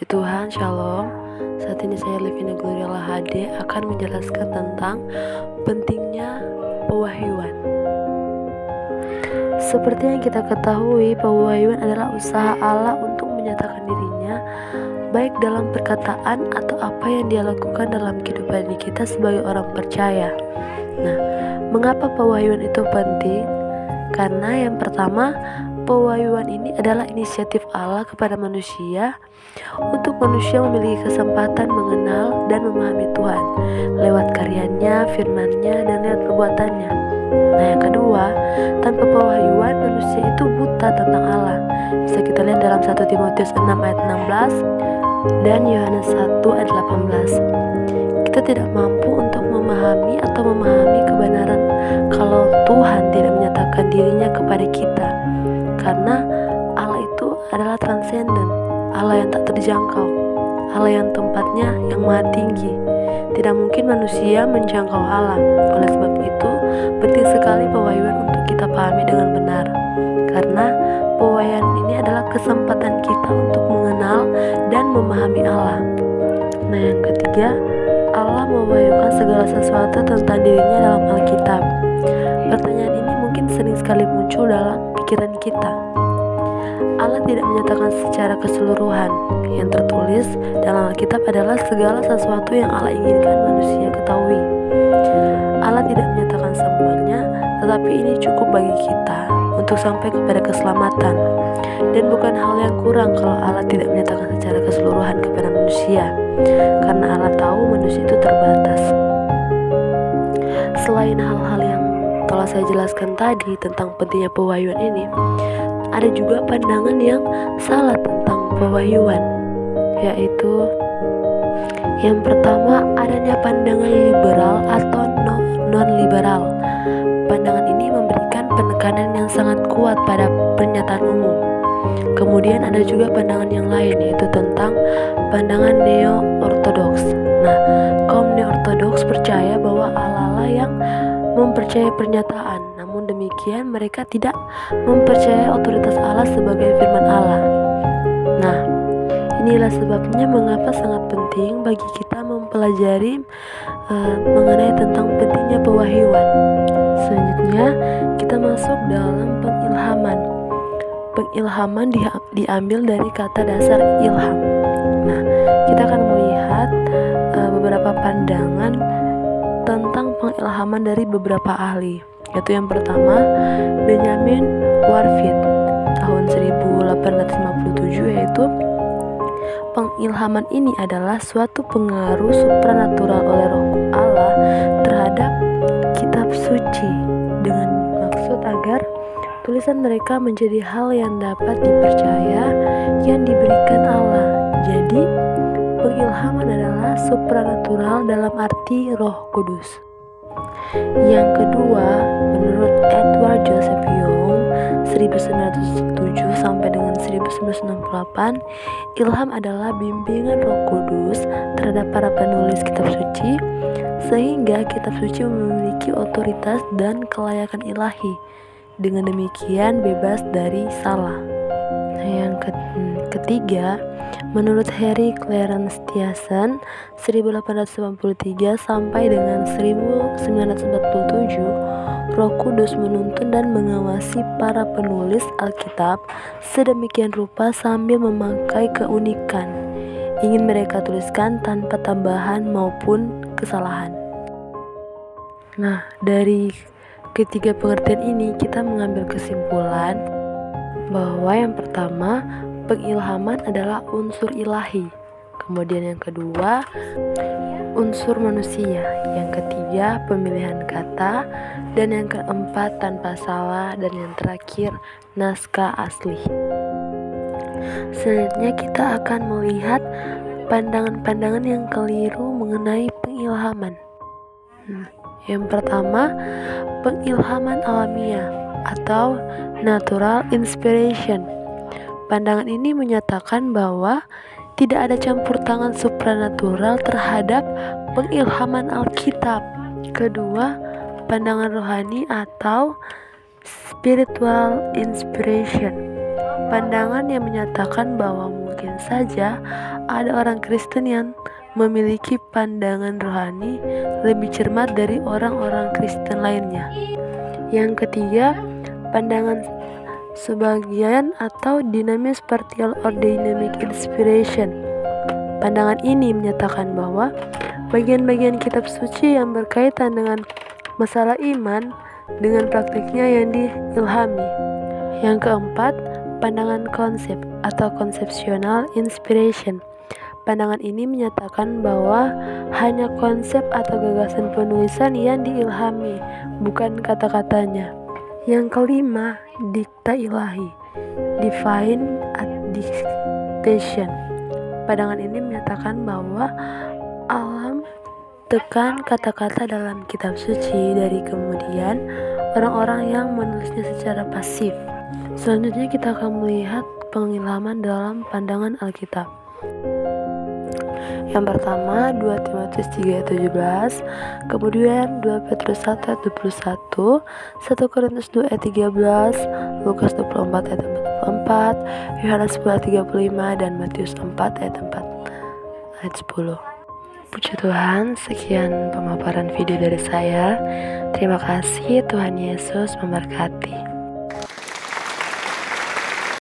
Puji Tuhan, Shalom. Saat ini saya Livina Gloriala HD akan menjelaskan tentang pentingnya pewahyuan. Seperti yang kita ketahui, pewahyuan adalah usaha Allah untuk menyatakan dirinya baik dalam perkataan atau apa yang dia lakukan dalam kehidupan kita sebagai orang percaya. Nah, mengapa pewahyuan itu penting? Karena yang pertama, pewahyuan ini adalah inisiatif Allah kepada manusia untuk manusia memiliki kesempatan mengenal dan memahami Tuhan lewat karyanya, firman-Nya, dan lewat perbuatannya. Nah, yang kedua, tanpa pewahyuan manusia itu buta tentang Allah. Bisa kita lihat dalam 1 Timotius 6 ayat 16 dan Yohanes 1 ayat 18. Kita tidak mampu untuk memahami kebenaran kalau Tuhan tidak menyatakan dirinya kepada kita, karena Allah itu adalah transenden, Allah yang tak terjangkau, Allah yang tempatnya yang maha tinggi. Tidak mungkin manusia menjangkau Allah. Oleh sebab itu, penting sekali pewahyuan untuk kita pahami dengan benar, karena pewahyuan ini adalah kesempatan kita untuk mengenal dan memahami Allah. Nah, yang ketiga, Allah mewahyukan segala sesuatu tentang dirinya dalam Alkitab. Pertanyaan ini mungkin sering sekali muncul dalam pikiran kita. Allah tidak menyatakan secara keseluruhan. Yang tertulis dalam Alkitab adalah segala sesuatu yang Allah inginkan manusia ketahui. Allah tidak menyatakan semuanya, tetapi ini cukup bagi kita untuk sampai kepada keselamatan. Dan bukan hal yang kurang kalau Allah tidak menyatakan secara keseluruhan kepada manusia, karena Allah tahu manusia itu terbatas. Selain hal-hal yang telah saya jelaskan tadi tentang pentingnya pewahyuan ini, ada juga pandangan yang salah tentang pewahyuan, yaitu yang pertama, adanya pandangan liberal atau non-liberal. Pandangan ini memberikan penekanan yang sangat kuat pada pernyataan umum. Kemudian ada juga pandangan yang lain, yaitu tentang pandangan neo-ortodoks. Nah, kaum neo-ortodoks percaya bahwa Allah yang mempercayai pernyataan, namun demikian mereka tidak mempercayai otoritas Allah sebagai firman Allah. Nah, inilah sebabnya mengapa sangat penting bagi kita mempelajari mengenai tentang pentingnya pewahyuan. Selanjutnya, kita masuk dalam pengilhaman. Pengilhaman diambil dari kata dasar ilham. Nah, kita akan melihat beberapa pandangan tentang pengilhaman dari beberapa ahli, yaitu yang pertama, Benjamin Warfield tahun 1857, yaitu pengilhaman ini adalah suatu pengaruh supranatural oleh Roh Allah terhadap kitab suci dengan maksud agar tulisan mereka menjadi hal yang dapat dipercaya yang diberikan Allah. Jadi, pengilhaman adalah supranatural dalam arti Roh Kudus. Yang kedua, menurut Edward Joseph Young 1907 sampai dengan 1968, ilham adalah bimbingan Roh Kudus terhadap para penulis kitab suci, sehingga kitab suci memiliki otoritas dan kelayakan ilahi. Dengan demikian bebas dari salah. Yang ketiga, menurut Harry Clarence Thiassen 1893 sampai dengan 1947, Roh Kudus menuntun dan mengawasi para penulis Alkitab sedemikian rupa sambil memakai keunikan ingin mereka tuliskan tanpa tambahan maupun kesalahan. Nah, dari ketiga pengertian ini kita mengambil kesimpulan bahwa yang pertama, pengilhaman adalah unsur ilahi. Kemudian yang kedua, unsur manusia. Yang ketiga, pemilihan kata. Dan yang keempat, tanpa salah. Dan yang terakhir, naskah asli. Selanjutnya kita akan melihat pandangan-pandangan yang keliru mengenai pengilhaman. Yang pertama, pengilhaman alamiah atau natural inspiration. Pandangan ini menyatakan bahwa tidak ada campur tangan supranatural terhadap pengilhaman Alkitab. Kedua, pandangan rohani atau spiritual inspiration. Pandangan yang menyatakan bahwa mungkin saja ada orang Kristen yang memiliki pandangan rohani lebih cermat dari orang-orang Kristen lainnya. Yang ketiga, pandangan sebagian atau dinamis partial or dynamic inspiration. Pandangan ini menyatakan bahwa bagian-bagian kitab suci yang berkaitan dengan masalah iman dengan praktiknya yang diilhami. Yang keempat, pandangan konsep atau conceptual inspiration. Pandangan ini menyatakan bahwa hanya konsep atau gagasan penulisan yang diilhami, bukan kata-katanya. Yang kelima, dikta ilahi, divine dictation. Pandangan ini menyatakan bahwa alam tekan kata-kata dalam kitab suci dari kemudian orang-orang yang menulisnya secara pasif. Selanjutnya kita akan melihat pengilhaman dalam pandangan Alkitab. Yang pertama 2 Timotius 3 ayat 17, kemudian 2 Petrus 1 ayat 21, 1 Korintus 2 ayat 13, Lukas 24 ayat 44, Yohanes 10 ayat 35, dan Matius 4 ayat 4 ayat 10. Puji Tuhan, sekian pemaparan video dari saya. Terima kasih, Tuhan Yesus memberkati.